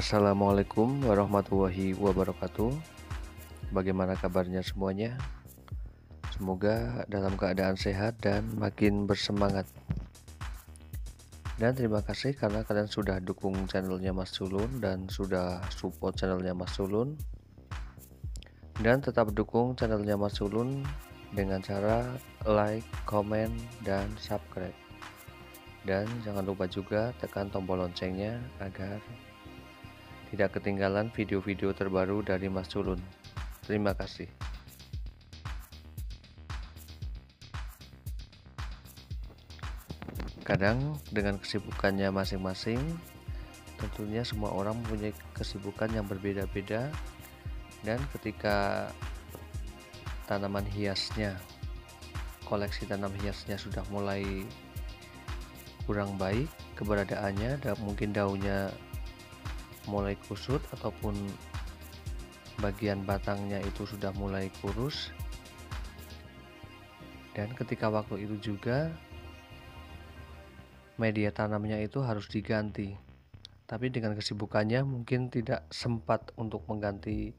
Assalamualaikum warahmatullahi wabarakatuh. Bagaimana kabarnya semuanya? Semoga dalam keadaan sehat dan makin bersemangat. Dan terima kasih karena kalian sudah dukung channelnya Mas Sulun dan sudah support channelnya Mas Sulun. Dan tetap dukung channelnya Mas Sulun dengan cara like, comment, dan subscribe. Dan jangan lupa juga tekan tombol loncengnya agar tidak ketinggalan video-video terbaru dari Mas Sulun. Terima kasih. Kadang dengan kesibukannya masing-masing, tentunya semua orang mempunyai kesibukan yang berbeda-beda, dan ketika tanaman hiasnya, koleksi tanam hiasnya sudah mulai kurang baik keberadaannya, dan mungkin daunnya mulai kusut ataupun bagian batangnya itu sudah mulai kurus, dan ketika waktu itu juga media tanamnya itu harus diganti, tapi dengan kesibukannya mungkin tidak sempat untuk mengganti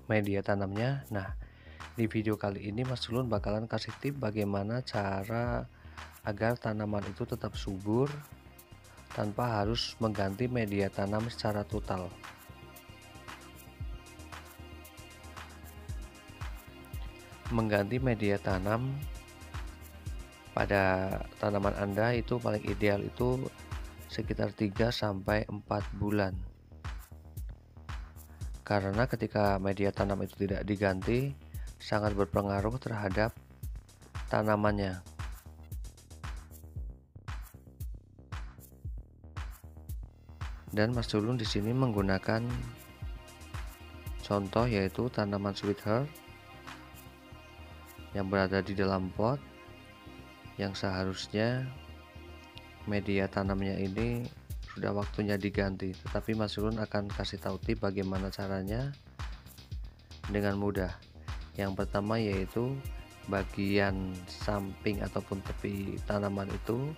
media tanamnya. Nah, di video kali ini Mas Sulun bakalan kasih tip bagaimana cara agar tanaman itu tetap subur tanpa harus mengganti media tanam secara total. Mengganti media tanam pada tanaman Anda itu paling ideal itu sekitar 3-4 bulan. Karena ketika media tanam itu tidak diganti, sangat berpengaruh terhadap tanamannya. Dan Mas Sulun di sini menggunakan contoh yaitu tanaman sweetheart yang berada di dalam pot, yang seharusnya media tanamnya ini sudah waktunya diganti, tetapi Mas Sulun akan kasih tahu tip bagaimana caranya dengan mudah. Yang pertama yaitu bagian samping ataupun tepi tanaman itu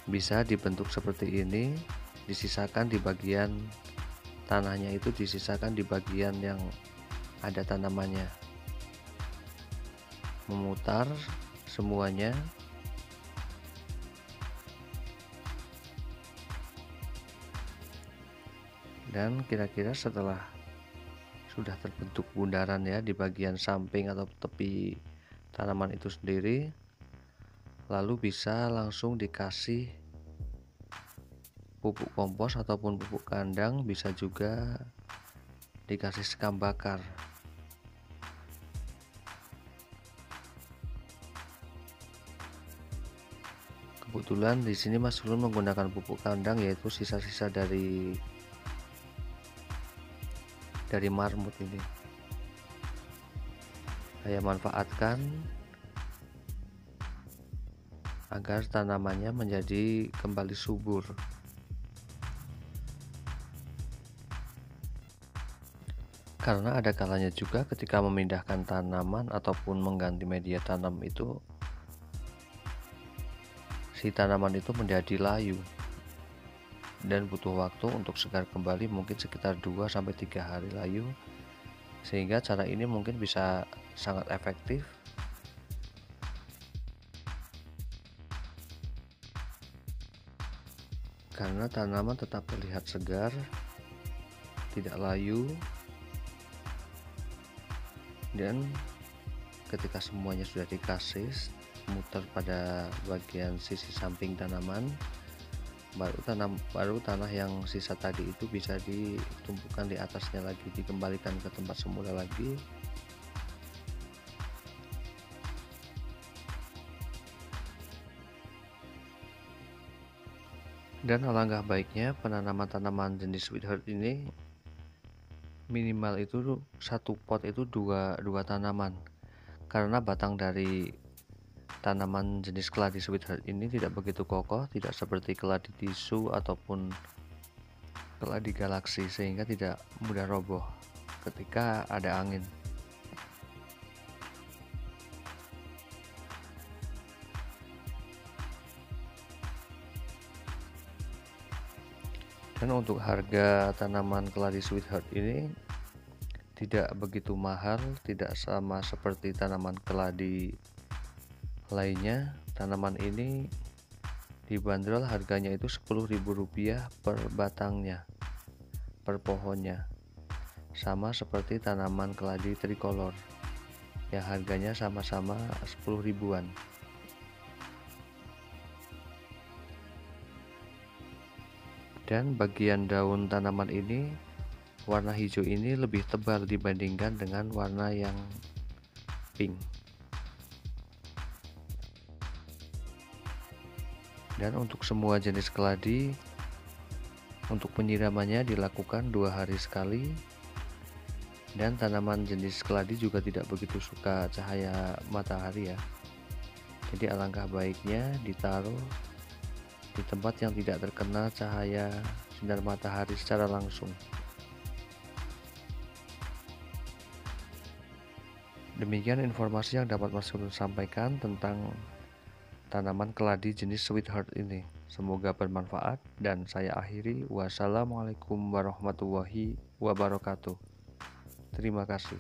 bisa dibentuk seperti ini, disisakan di bagian tanahnya itu disisakan di bagian yang ada tanamannya, memutar semuanya. Dan kira-kira setelah sudah terbentuk bundaran ya di bagian samping atau tepi tanaman itu sendiri, lalu bisa langsung dikasih pupuk kompos ataupun pupuk kandang, bisa juga dikasih sekam bakar. Kebetulan di sini Mas Sulun menggunakan pupuk kandang yaitu sisa-sisa dari marmut ini. Saya manfaatkan agar tanamannya menjadi kembali subur. Karena ada kalanya juga ketika memindahkan tanaman ataupun mengganti media tanam itu, si tanaman itu menjadi layu dan butuh waktu untuk segar kembali, mungkin sekitar 2-3 hari layu, sehingga cara ini mungkin bisa sangat efektif karena tanaman tetap terlihat segar, tidak layu, dan ketika semuanya sudah dikasih muter pada bagian sisi samping tanaman, baru tanah yang sisa tadi itu bisa ditumpukan di atasnya lagi, dikembalikan ke tempat semula lagi. Dan alangkah baiknya penanaman tanaman jenis sweetheart ini minimal itu satu pot itu dua tanaman, karena batang dari tanaman jenis keladi sweetheart ini tidak begitu kokoh, tidak seperti keladi tisu ataupun keladi galaksi, sehingga tidak mudah roboh ketika ada angin. Dan untuk harga tanaman keladi sweetheart ini tidak begitu mahal, tidak sama seperti tanaman keladi lainnya. Tanaman ini dibanderol harganya itu Rp10.000 per batangnya, per pohonnya. Sama seperti tanaman keladi tricolor yang harganya sama-sama 10 ribuan. Dan bagian daun tanaman ini, warna hijau ini lebih tebal dibandingkan dengan warna yang pink. Dan untuk semua jenis keladi, untuk penyiramannya dilakukan 2 hari sekali. Dan tanaman jenis keladi juga tidak begitu suka cahaya matahari ya. Jadi alangkah baiknya ditaruh di tempat yang tidak terkena cahaya sinar matahari secara langsung. Demikian informasi yang dapat Mas Sulun sampaikan tentang tanaman keladi jenis sweetheart ini. Semoga bermanfaat dan saya akhiri. Wassalamualaikum warahmatullahi wabarakatuh. Terima kasih.